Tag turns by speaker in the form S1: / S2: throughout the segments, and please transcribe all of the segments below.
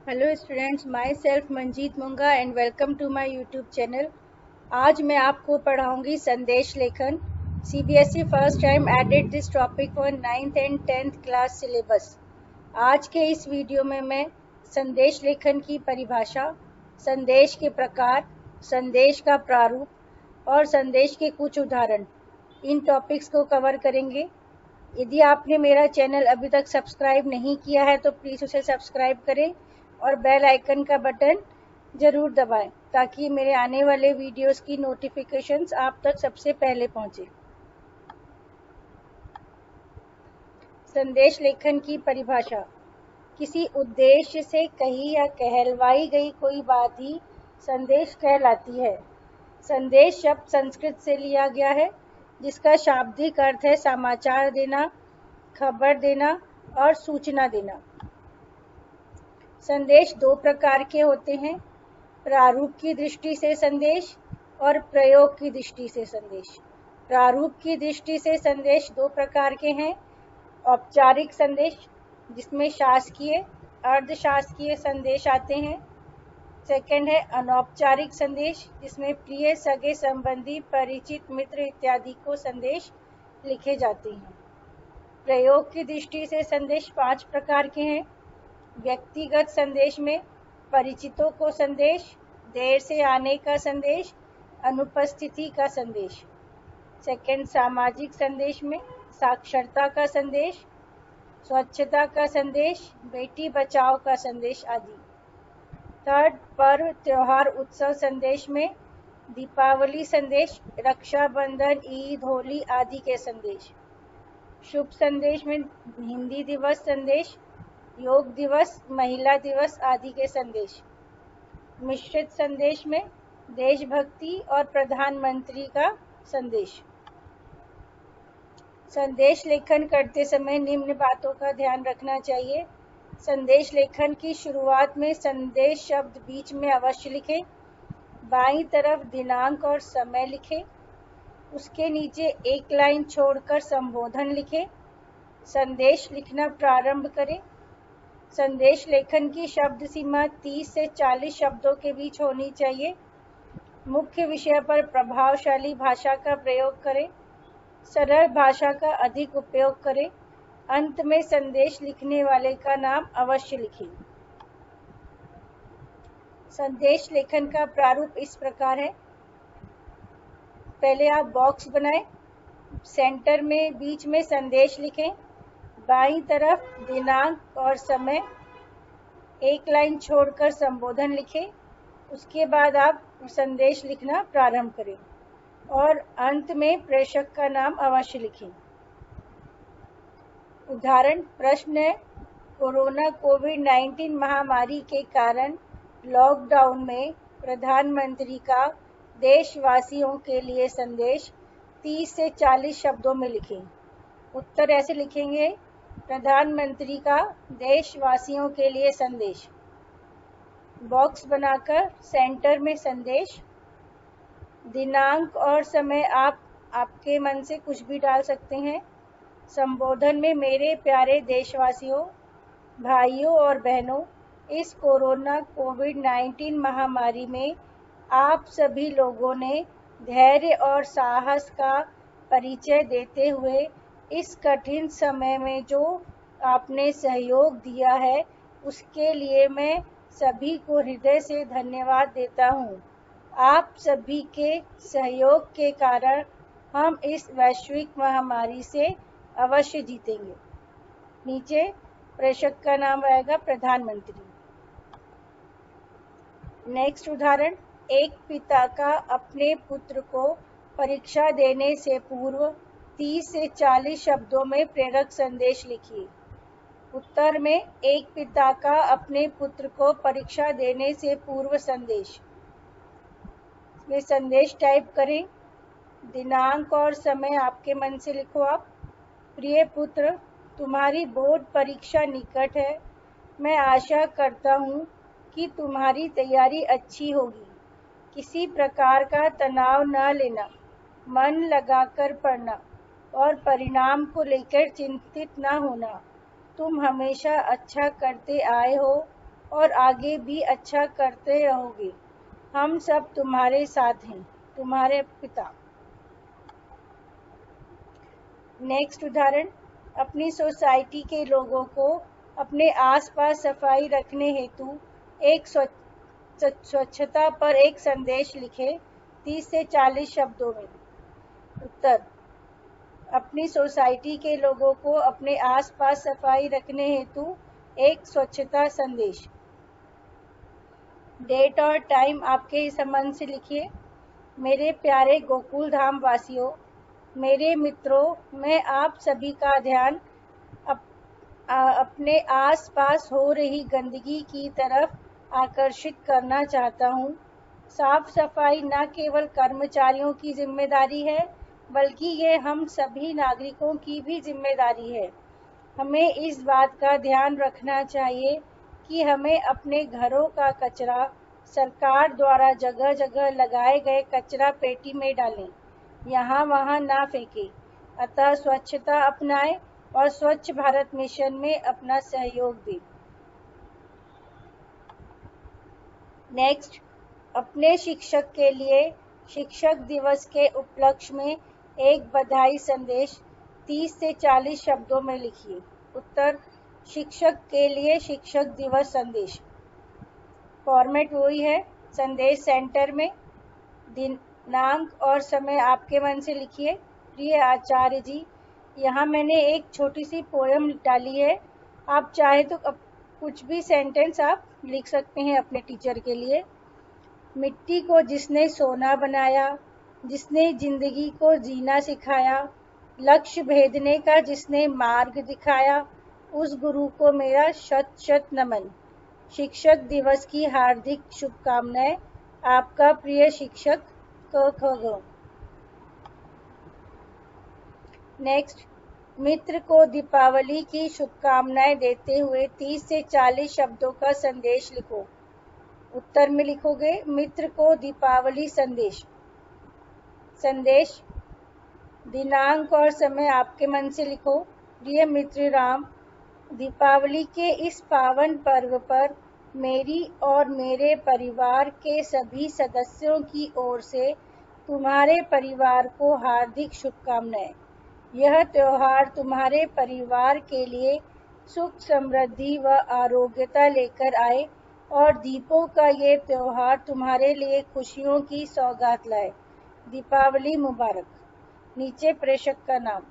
S1: Hello students, myself Manjeet Munga and welcome to my YouTube channel. आज मैं आपको पढ़ाऊंगी संदेश लेखन। CBSE first time added this topic for 9th and 10th class syllabus. आज के इस वीडियो में मैं संदेश लेखन की परिभाषा, संदेश के प्रकार, संदेश का प्रारूप और संदेश के कुछ उदाहरण, इन टॉपिक्स को कवर करेंगे। यदि आपने मेरा चैनल अभी तक सब्सक्राइब नहीं किया है तो प्लीज़ उसे सब्सक्राइब करें और बेल आइकन का बटन ज़रूर दबाएं ताकि मेरे आने वाले वीडियोस की नोटिफिकेशंस आप तक सबसे पहले पहुंचे। संदेश लेखन की परिभाषा: किसी उद्देश्य से कही या कहलवाई गई कोई बात ही संदेश कहलाती है। संदेश शब्द संस्कृत से लिया गया है, जिसका शाब्दिक अर्थ है समाचार देना, खबर देना और सूचना देना। संदेश दो प्रकार के होते हैं: प्रारूप की दृष्टि से संदेश और प्रयोग की दृष्टि से संदेश। प्रारूप की दृष्टि से संदेश दो प्रकार के हैं: औपचारिक संदेश, जिसमें शासकीय, अर्धशासकीय संदेश आते हैं। सेकंड है अनौपचारिक संदेश, जिसमें प्रिय, सगे संबंधी, परिचित, मित्र इत्यादि को संदेश लिखे जाते हैं। प्रयोग की दृष्टि से संदेश 5 प्रकार के हैं: व्यक्तिगत संदेश में परिचितों को संदेश, देर से आने का संदेश, अनुपस्थिति का संदेश। सेकंड, सामाजिक संदेश में साक्षरता का संदेश, स्वच्छता का संदेश, बेटी बचाओ का संदेश आदि। थर्ड, पर्व, त्योहार, उत्सव संदेश में दीपावली संदेश, रक्षाबंधन, ईद, होली आदि के संदेश। शुभ संदेश में हिंदी दिवस संदेश, योग दिवस, महिला दिवस आदि के संदेश। मिश्रित संदेश में देशभक्ति और प्रधानमंत्री का संदेश। संदेश लेखन करते समय निम्न बातों का ध्यान रखना चाहिए: संदेश लेखन की शुरुआत में संदेश शब्द बीच में अवश्य लिखें। बाईं तरफ दिनांक और समय लिखें। उसके नीचे एक लाइन छोड़कर संबोधन लिखें। संदेश लिखना प्रारंभ करें। संदेश लेखन की शब्द सीमा 30 से 40 शब्दों के बीच होनी चाहिए। मुख्य विषय पर प्रभावशाली भाषा का प्रयोग करें। सरल भाषा का अधिक उपयोग करें। अंत में संदेश लिखने वाले का नाम अवश्य लिखें। संदेश लेखन का प्रारूप इस प्रकार है: पहले आप बॉक्स बनाएं, सेंटर में बीच में संदेश लिखें, बाईं तरफ दिनांक और समय, एक लाइन छोड़कर संबोधन लिखें। उसके बाद आप संदेश लिखना प्रारंभ करें और अंत में प्रेषक का नाम अवश्य लिखें। उदाहरण प्रश्न है: कोरोना कोविड-19 महामारी के कारण लॉकडाउन में प्रधानमंत्री का देशवासियों के लिए संदेश 30 से 40 शब्दों में लिखें। उत्तर ऐसे लिखेंगे: प्रधानमंत्री का देशवासियों के लिए संदेश। बॉक्स बनाकर सेंटर में संदेश, दिनांक और समय आप आपके मन से कुछ भी डाल सकते हैं। संबोधन में मेरे प्यारे देशवासियों, भाइयों और बहनों, इस कोरोना कोविड-19 महामारी में आप सभी लोगों ने धैर्य और साहस का परिचय देते हुए इस कठिन समय में जो आपने सहयोग दिया है, उसके लिए मैं सभी को हृदय से धन्यवाद देता हूँ। आप सभी के सहयोग के कारण हम इस वैश्विक महामारी से अवश्य जीतेंगे। नीचे प्रेषक का नाम रहेगा प्रधानमंत्री। नेक्स्ट उदाहरण: एक पिता का अपने पुत्र को परीक्षा देने से पूर्व 30 से 40 शब्दों में प्रेरक संदेश लिखिए। उत्तर में एक पिता का अपने पुत्र को परीक्षा देने से पूर्व संदेश में संदेश टाइप करें। दिनांक और समय आपके मन से लिखो आप। प्रिय पुत्र, तुम्हारी बोर्ड परीक्षा निकट है। मैं आशा करता हूँ कि तुम्हारी तैयारी अच्छी होगी। किसी प्रकार का तनाव न लेना, मन लगाकर पढ़ना और परिणाम को लेकर चिंतित न होना। तुम हमेशा अच्छा करते आए हो। और आगे भी अच्छा करते रहोगे। हम सब तुम्हारे साथ हैं। तुम्हारे पिता। नेक्स्ट उदाहरण, अपनी सोसाइटी के लोगों को अपने आसपास सफाई रखने हेतु एक स्वच्छता पर एक संदेश लिखे 30 से 40 शब्दों में। उत्तर, अपनी सोसाइटी के लोगों को अपने आसपास सफाई रखने हेतु एक स्वच्छता संदेश। डेट और टाइम आपके संबंध से लिखिए। मेरे प्यारे गोकुल धाम वासियों, मेरे मित्रों, मैं आप सभी का ध्यान अपने आसपास हो रही गंदगी की तरफ आकर्षित करना चाहता हूँ। साफ सफाई न केवल कर्मचारियों की जिम्मेदारी है, बल्कि ये हम सभी नागरिकों की भी जिम्मेदारी है। हमें इस बात का ध्यान रखना चाहिए कि हमें अपने घरों का कचरा सरकार द्वारा जगह जगह लगाए गए कचरा पेटी में डालें, यहाँ वहाँ ना फेंकें। अतः स्वच्छता अपनाएं और स्वच्छ भारत मिशन में अपना सहयोग दें। नेक्स्ट, अपने शिक्षक के लिए शिक्षक दिवस के उपलक्ष्य में एक बधाई संदेश 30 से 40 शब्दों में लिखिए। उत्तर, शिक्षक के लिए शिक्षक दिवस संदेश। फॉर्मेट वही है, संदेश सेंटर में दिनांक और समय आपके मन से लिखिए। प्रिय आचार्य जी, यहाँ मैंने एक छोटी सी पोयम डाली है, आप चाहे तो कुछ भी सेंटेंस आप लिख सकते हैं अपने टीचर के लिए। मिट्टी को जिसने सोना बनाया, जिसने जिंदगी को जीना सिखाया, लक्ष्य भेदने का जिसने मार्ग दिखाया, उस गुरु को मेरा शत शत नमन। शिक्षक दिवस की हार्दिक शुभकामनाएं। आपका प्रिय शिक्षक क। नेक्स्ट, मित्र को दीपावली की शुभकामनाएं देते हुए 30 से 40 शब्दों का संदेश लिखो। उत्तर में लिखोगे मित्र को दीपावली संदेश। संदेश, दिनांक और समय आपके मन से लिखो। प्रिय मित्र राम, दीपावली के इस पावन पर्व पर मेरी और मेरे परिवार के सभी सदस्यों की ओर से तुम्हारे परिवार को हार्दिक शुभकामनाएं। यह त्योहार तुम्हारे परिवार के लिए सुख समृद्धि व आरोग्यता लेकर आए और दीपों का ये त्योहार तुम्हारे लिए खुशियों की सौगात लाए। दीपावली मुबारक। नीचे प्रेषक का नाम।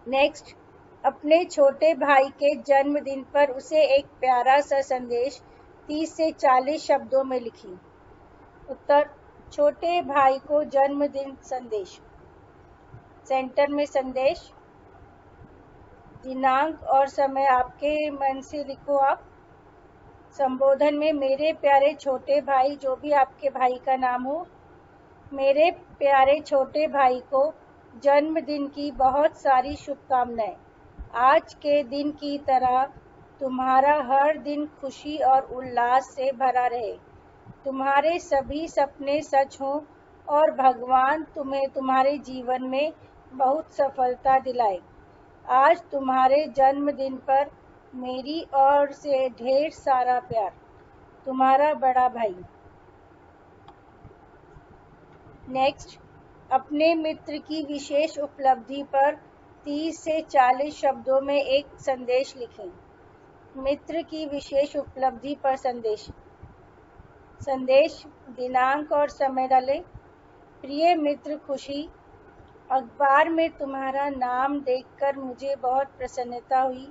S1: नेक्स्ट, अपने छोटे भाई के जन्मदिन पर उसे एक प्यारा सा संदेश 30 से 40 शब्दों में लिखी। उत्तर, छोटे भाई को जन्मदिन संदेश। सेंटर में संदेश, दिनांक और समय आपके मन से लिखो आप। संबोधन में मेरे प्यारे छोटे भाई, जो भी आपके भाई का नाम हो, मेरे प्यारे छोटे भाई को जन्मदिन की बहुत सारी शुभकामनाएं। आज के दिन की तरह तुम्हारा हर दिन खुशी और उल्लास से भरा रहे। तुम्हारे सभी सपने सच हों और भगवान तुम्हें तुम्हारे जीवन में बहुत सफलता दिलाए। आज तुम्हारे जन्मदिन पर मेरी ओर से ढेर सारा प्यार। तुम्हारा बड़ा भाई। नेक्स्ट, अपने मित्र की विशेष उपलब्धि पर 30 से 40 शब्दों में एक संदेश लिखें। मित्र की विशेष उपलब्धि पर संदेश। संदेश, दिनांक और समय डालें। प्रिय मित्र खुशी, अखबार में तुम्हारा नाम देखकर मुझे बहुत प्रसन्नता हुई।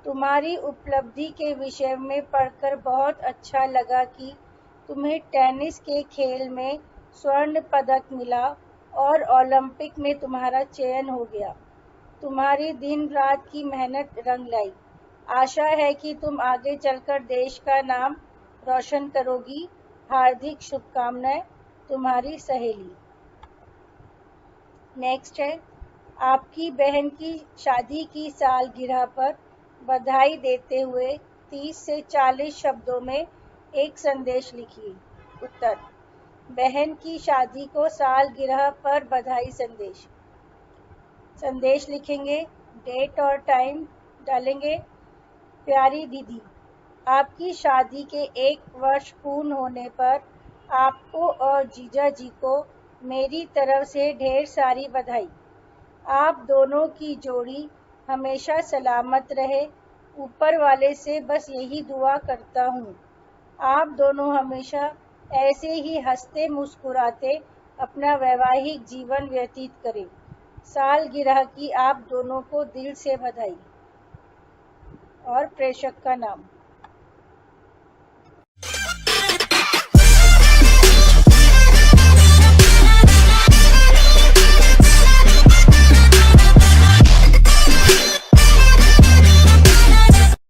S1: तुम्हारी उपलब्धि के विषय में पढ़कर बहुत अच्छा लगा कि तुम्हें टेनिस के खेल में स्वर्ण पदक मिला और ओलंपिक में तुम्हारा चयन हो गया। तुम्हारी दिन रात की मेहनत रंग लाई। आशा है कि तुम आगे चलकर देश का नाम रोशन करोगी। हार्दिक शुभकामनाएं। तुम्हारी सहेली। नेक्स्ट है, आपकी बहन की शादी की सालगिरह पर बधाई देते हुए 30 से 40 शब्दों में एक संदेश लिखिए। उत्तर, बहन की शादी को सालगिरह पर बधाई संदेश। संदेश लिखेंगे, डेट और टाइम डालेंगे। प्यारी दीदी, आपकी शादी के 1 वर्ष पूर्ण होने पर आपको और जीजा जी को मेरी तरफ से ढेर सारी बधाई। आप दोनों की जोड़ी हमेशा सलामत रहे। ऊपर वाले से बस यही दुआ करता हूँ। आप दोनों हमेशा ऐसे ही हंसते मुस्कुराते अपना वैवाहिक जीवन व्यतीत करें। सालगिरह की आप दोनों को दिल से बधाई। और प्रेषक का नाम।